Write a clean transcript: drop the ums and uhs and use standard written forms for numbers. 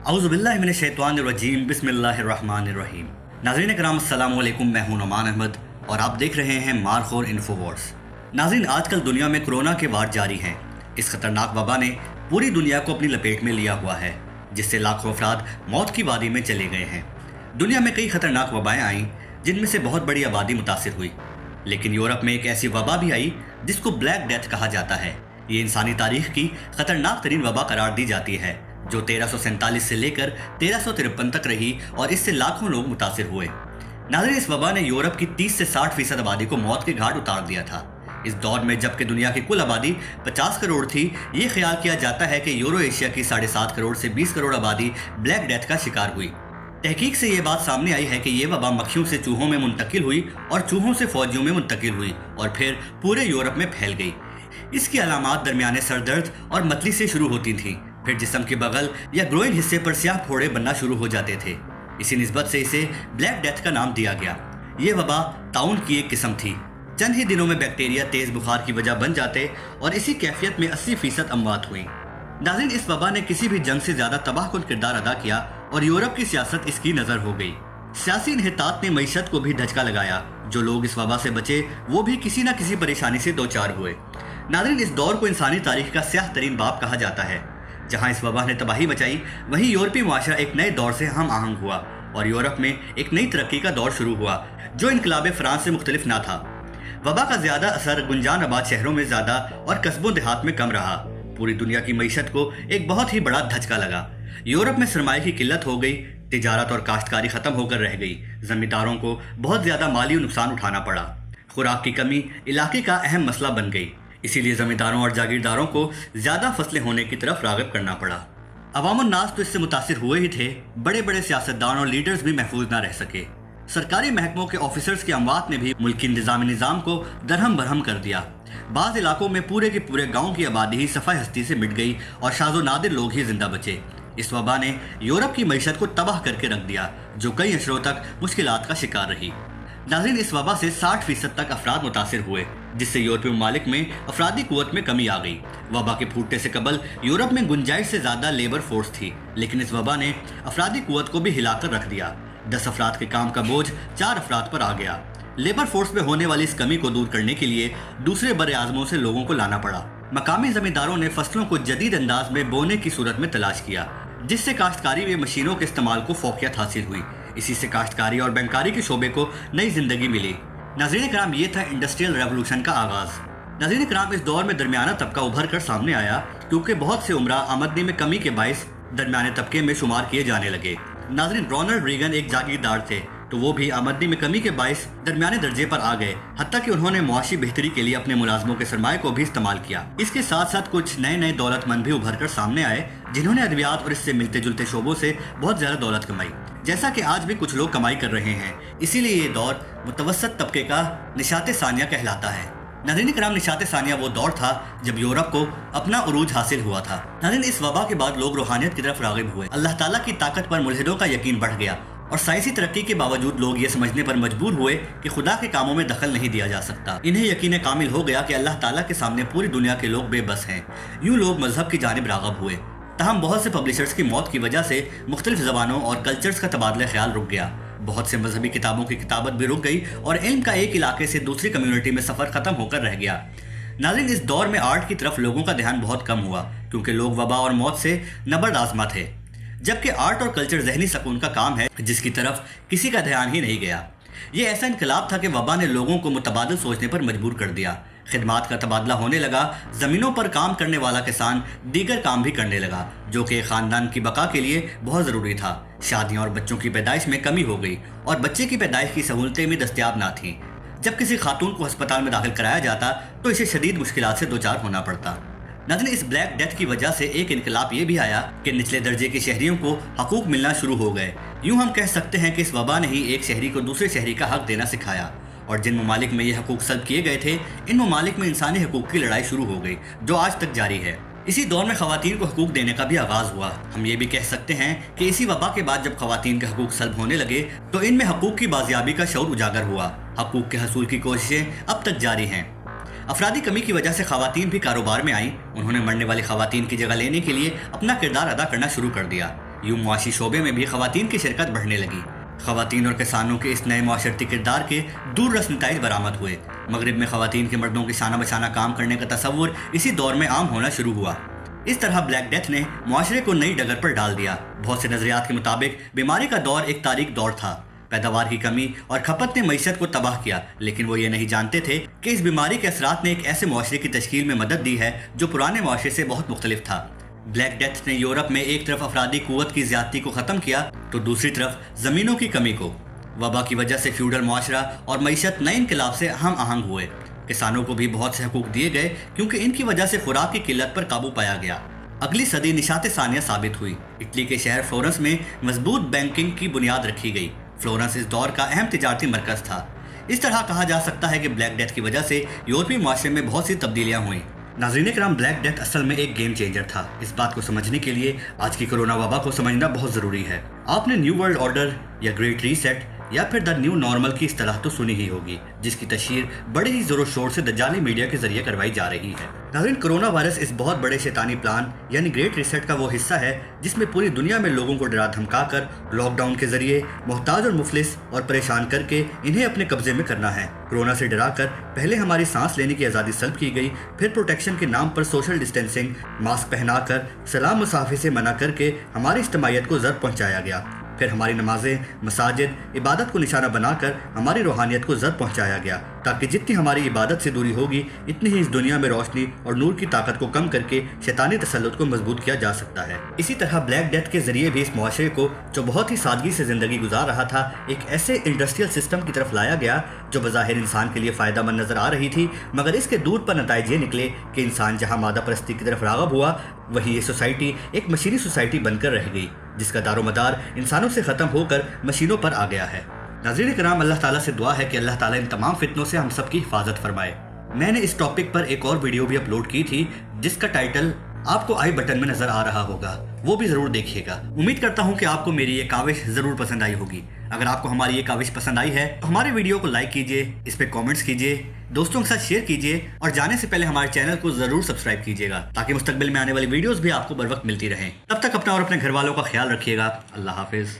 औज़ुबिल्लाहि मिनश्शैतानिर्रजीम बिस्मिल्लाहिर्रहमानिर्रहीम। नाज़रीन करम अस्सलाम वालेकुम, मैं हूं नुमान अहमद और आप देख रहे हैं मारखोर इन्फोवॉर्स। नाज़रीन, आजकल दुनिया में कोरोना के वार जारी हैं। इस खतरनाक वबा ने पूरी दुनिया को अपनी लपेट में लिया हुआ है, जिससे लाखों अफराद मौत की वादी में चले गए हैं। दुनिया में कई खतरनाक वबाएँ आईं, जिनमें से बहुत बड़ी आबादी मुतासिर हुई, लेकिन यूरोप में एक ऐसी वबा भी आई जिसको ब्लैक डेथ कहा जाता है। ये इंसानी तारीख की खतरनाक तरीन वबा करार दी जाती है, जो 1347 से लेकर 1353 तक रही और इससे लाखों लोग मुतासिर हुए। नाज़रीन, इस वबा ने यूरोप की 30 से 60% आबादी को मौत के घाट उतार दिया था। इस दौर में जबकि दुनिया की कुल आबादी 50 करोड़ थी, ये ख्याल किया जाता है कि यूरो एशिया की 7.5 करोड़ से 20 करोड़ आबादी ब्लैक डेथ का शिकार हुई। तहकीक से ये बात सामने आई है कि ये वबा मक्खियों से चूहों में मुंतकिल हुई और चूहों से फौजियों में मुंतकिल हुई और फिर पूरे यूरोप में फैल गई। इसकी अलामात दरमियाने सरदर्द और मतली से शुरू होती थीं, फिर जिस्म के बगल या ग्रोइन हिस्से पर स्याह फोड़े बनना शुरू हो जाते थे। इसी निस्बत से इसे ब्लैक डेथ का नाम दिया गया। ये वबा ताउन की एक किस्म थी। चंद ही दिनों में बैक्टीरिया तेज बुखार की वजह बन जाते और इसी कैफियत में 80% अमवात हुई। नाज़रीन, इस वबा ने किसी भी जंग से ज्यादा तबाहकुन किरदार अदा किया और यूरोप की सियासत इसकी नजर हो गई। सियासी इन्हितात ने मईशत को भी धचका लगाया। जो लोग इस वबा से बचे वो भी किसी न किसी परेशानी से दो चार हुए। नाज़रीन, इस दौर को इंसानी तारीख का स्याह तरीन बाब कहा जाता है। जहाँ इस वबा ने तबाही मचाई, वहीं यूरोपीय मुआशरा एक नए दौर से हम आहंग हुआ और यूरोप में एक नई तरक्की का दौर शुरू हुआ, जो इनकलाब फ्रांस से मुख्तलिफ ना था। वबा का ज्यादा असर गुंजान आबाद शहरों में ज्यादा और कस्बों देहात में कम रहा। पूरी दुनिया की मईशत को एक बहुत ही बड़ा धचका लगा। यूरोप में सरमाए की किल्लत हो गई, तिजारत और काश्तकारी खत्म होकर रह गई। जमींदारों को बहुत ज्यादा माली नुकसान उठाना पड़ा। खुराक की कमी इलाके का अहम मसला बन गई, इसीलिए जमींदारों और जागीरदारों को ज्यादा फसलें होने की तरफ राग़िब करना पड़ा। अवामुन नास तो इससे मुतासिर हुए ही थे। बड़े बड़े सियासतदान और लीडर्स भी महफूज ना रह सके। सरकारी महकमों के ऑफिसर्स की अमवात ने भी मुल्की इंतजामी निज़ाम को दरहम बरहम कर दिया। बाज़ इलाकों में पूरे के पूरे गाँव की आबादी ही सफ़ाई हस्ती से मिट गई और शाज़ो नादिर लोग ही जिंदा बचे। इस वबा ने यूरोप की मईशत को तबाह करके रख दिया, जो कई अशरों तक मुश्किलात का शिकार रही। नाज़रीन, इस वबा से 60% तक अफराद मुतासिर हुए, जिससे यूरोपीय ममालिक में अफरादी कुव्वत में कमी आ गई। वबा के फूटने से कबल यूरोप में गुंजाइश से ज़्यादा लेबर फोर्स थी, लेकिन इस वबा ने अफरादी कुव्वत को भी हिलाकर रख दिया। 10 अफराद के काम का बोझ 4 अफराद पर आ गया। लेबर फोर्स में होने वाली इस कमी को दूर करने के लिए दूसरे बड़े आज़मों से लोगों को लाना पड़ा। मकामी जमींदारों ने फसलों को जदीद अंदाज में बोने की सूरत में तलाश किया, जिससे काश्तकारी में मशीनों के इस्तेमाल को फोकियत हासिल हुई। इसी से काश्तकारी और बैंकारी के शोबे को नई जिंदगी मिली। नाज़रीन कराम, ये था इंडस्ट्रियल रेवोल्यूशन का आगाज़। नाज़रीन कराम, इस दौर में दरमियाना तबका उभर कर सामने आया, क्योंकि बहुत से उमरा आमदनी में कमी के बायस दरमियाने तबके में शुमार किए जाने लगे। नाज़रीन, रोनाल्ड रीगन एक जागीरदार थे, तो वो भी आमदनी में कमी के बायस दरमियाने दर्जे पर आ गए। हत्ता कि उन्होंने मुआशी बेहतरी के लिए अपने मुलाजमों के सरमाए को भी इस्तेमाल किया। इसके साथ साथ कुछ नए नए दौलतमंद भी उभर कर सामने आए, जिन्होंने अद्वियात और इससे मिलते जुलते शोबों से बहुत ज्यादा दौलत कमाई, जैसा कि आज भी कुछ लोग कमाई कर रहे हैं। इसीलिए ये दौर मुतवस्सत तबके का निशाते सानिया कहलाता है। नाज़रीन कराम, निशाते सानिया वो दौर था जब यूरोप को अपना उरूज हासिल हुआ था। नाज़रीन, इस वबा के बाद लोग रूहानियत की तरफ राग़िब हुए। अल्लाह ताला की ताकत पर मुल्हिदों का यकीन बढ़ गया और साइंसी तरक्की के बावजूद लोग ये समझने पर मजबूर हुए कि खुदा के कामों में दखल नहीं दिया जा सकता। इन्हें यकीन कामिल हो गया कि अल्लाह ताला के सामने पूरी दुनिया के लोग बेबस हैं। यूँ लोग मजहब की जानिब राग़िब हुए। तहम बहुत से पब्लिशर्स की मौत की वजह से मुख्तलिफ ज़बानों और कल्चर्स का तबादला ख्याल रुक गया। बहुत से मजहबी किताबों की किताबत भी रुक गई और इल्म का एक इलाके से दूसरी कम्युनिटी में सफ़र ख़त्म होकर रह गया। नाज़रीन, इस दौर में आर्ट की तरफ लोगों का ध्यान बहुत कम हुआ, क्योंकि लोग वबा और मौत से नबर्द आज़मा थे, जबकि आर्ट और कल्चर जहनी सकून का काम है, जिसकी तरफ किसी का ध्यान ही नहीं गया। ये ऐसा इनकलाब था कि वबा ने लोगों को मुतबादिल सोचने पर मजबूर कर दिया। खिदमात का तबादला होने लगा। ज़मीनों पर काम करने वाला किसान दीगर काम भी करने लगा, जो कि ख़ानदान की बका के लिए बहुत ज़रूरी था। शादियों और बच्चों की पैदाइश में कमी हो गई और बच्चे की पैदाइश की सहूलतें भी दस्तयाब ना थीं। जब किसी खातून को अस्पताल में दाखिल कराया जाता तो इसे शदीद मुश्किलात से दो चार होना पड़ता। नाज़रीन, इस ब्लैक डेथ की वजह से एक इनकलाब ये भी आया कि निचले दर्जे के शहरियों को हकूक मिलना शुरू हो गए। यूँ हम कह सकते हैं कि इस वबा ने ही एक शहरी को दूसरे शहरी का हक देना सिखाया और जिन ममालिक में ये हकूक सल्ब किए गए थे, इन ममालिक में इंसानी हकूक की लड़ाई शुरू हो गई, जो आज तक जारी है। इसी दौर में ख़वातीन को हकूक देने का भी आगाज़ हुआ। हम ये भी कह सकते हैं कि इसी वबा के बाद जब ख़वातीन के हकूक सल्ब होने लगे तो इनमें हकूक की बाजियाबी का शऊर उजागर हुआ। हकूक के हसूल की कोशिशें अब तक जारी हैं। अफरादी कमी की वजह से ख़वातीन भी कारोबार में आईं। उन्होंने मरने वाली ख़वातीन की जगह लेने के लिए अपना किरदार अदा करना शुरू कर दिया। यूं मुआशी शोबे में भी खवातीन की शिरकत बढ़ने लगी। खवातीन और किसानों के इस नए माशरती किरदार के दूररस नताइज बरामद हुए। मगरिब में खवातीन के मर्दों के शाना बशाना काम करने का तसव्वुर इसी दौर में आम होना शुरू हुआ। इस तरह ब्लैक डेथ ने मुआशरे को नई डगर पर डाल दिया। बहुत से नजरियात के मुताबिक बीमारी का दौर एक तारीख दौर था। पैदावार की कमी और खपत ने मईशत को तबाह किया, लेकिन वो ये नहीं जानते थे कि इस बीमारी के असरात ने एक ऐसे मुआशरे की तश्कील में मदद दी है जो पुराने मुआशरे से बहुत मुख्तलिफ था। ब्लैक डेथ ने यूरोप में एक तरफ अफरादी कुव्वत की ज्यादती को ख़त्म किया तो दूसरी तरफ ज़मीनों की कमी को। वबा की वजह से फ्यूडल मुआशरा और मईशत नए इनकलाब से हम आहंग हुए। किसानों को भी बहुत से हकूक दिए गए क्योंकि इनकी वजह से खुराक की किल्लत पर काबू पाया गया। अगली सदी निशात सानिया साबित हुई। इटली के शहर फ्लोरेंस में मजबूत बैंकिंग की बुनियाद रखी गई। फ्लोरेंस इस दौर का अहम तिजारती मरकज़ था। इस तरह कहा जा सकता है कि ब्लैक डेथ की वजह से यूरोपीय माशरे में बहुत सी तब्दीलियाँ हुई। नाज़रीन किराम, ब्लैक डेथ असल में एक गेम चेंजर था। इस बात को समझने के लिए आज की कोरोना वबा को समझना बहुत ज़रूरी है। आपने न्यू वर्ल्ड ऑर्डर या ग्रेट रीसेट या फिर द न्यू नॉर्मल की इस्तिलाह तो सुनी ही होगी, जिसकी तशहीर बड़े ही जोरों शोर से दज्जाली मीडिया के जरिए करवाई जा रही है। नाज़रीन, कोरोना वायरस इस बहुत बड़े शैतानी प्लान यानी ग्रेट रीसेट का वो हिस्सा है जिसमें पूरी दुनिया में लोगों को डरा धमका कर लॉकडाउन के जरिए मोहताज और मुफलिस और परेशान करके इन्हें अपने कब्जे में करना है। कोरोना से डरा कर पहले हमारी सांस लेने की आज़ादी सल्ब की गई, फिर प्रोटेक्शन के नाम पर सोशल डिस्टेंसिंग, मास्क पहनाकर सलाम मुसाफे से मना करके हमारी इज्तिमाइयत को ज़र्ब पहुँचाया गया। फिर हमारी नमाजें, मसाजिद, इबादत को निशाना बनाकर हमारी रूहानियत को ज़र्ब पहुँचाया गया, ताकि जितनी हमारी इबादत से दूरी होगी इतनी ही इस दुनिया में रोशनी और नूर की ताकत को कम करके शैतानी तसल्लुत को मजबूत किया जा सकता है। इसी तरह ब्लैक डेथ के जरिए भी इस मुआशरे को, जो बहुत ही सादगी से ज़िंदगी गुजार रहा था, एक ऐसे इंडस्ट्रियल सिस्टम की तरफ लाया गया जो बज़ाहिर इंसान के लिए फ़ायदेमंद नज़र आ रही थी, मगर इसके दूर पर नताइज ये निकले कि इंसान जहाँ मादा परस्ती की तरफ राग़ब हुआ, वहीं ये सोसाइटी एक मशीनी सोसाइटी बनकर रह गई, जिसका दारोमदार इंसानों से ख़त्म होकर मशीनों पर आ गया है। नाज़रीन किराम, अल्लाह ताला से दुआ है कि अल्लाह ताला इन तमाम फितनों से हम सब की हिफाजत फरमाए। मैंने इस टॉपिक पर एक और वीडियो भी अपलोड की थी जिसका टाइटल आपको आई बटन में नज़र आ रहा होगा, वो भी ज़रूर देखिएगा। उम्मीद करता हूँ कि आपको मेरी ये काविश ज़रूर पसंद आई होगी। अगर आपको हमारी ये काविश पसंद आई है तो हमारे वीडियो को लाइक कीजिए, इस पर कॉमेंट्स कीजिए, दोस्तों के साथ शेयर कीजिए और जाने से पहले हमारे चैनल को ज़रूर सब्सक्राइब कीजिएगा, ताकि मुस्तकबिल में आने वाली वीडियोज़ भी आपको बर वक्त मिलती रहें। तब तक अपना और अपने घर वालों का ख्याल रखिएगा। अल्लाह हाफिज़।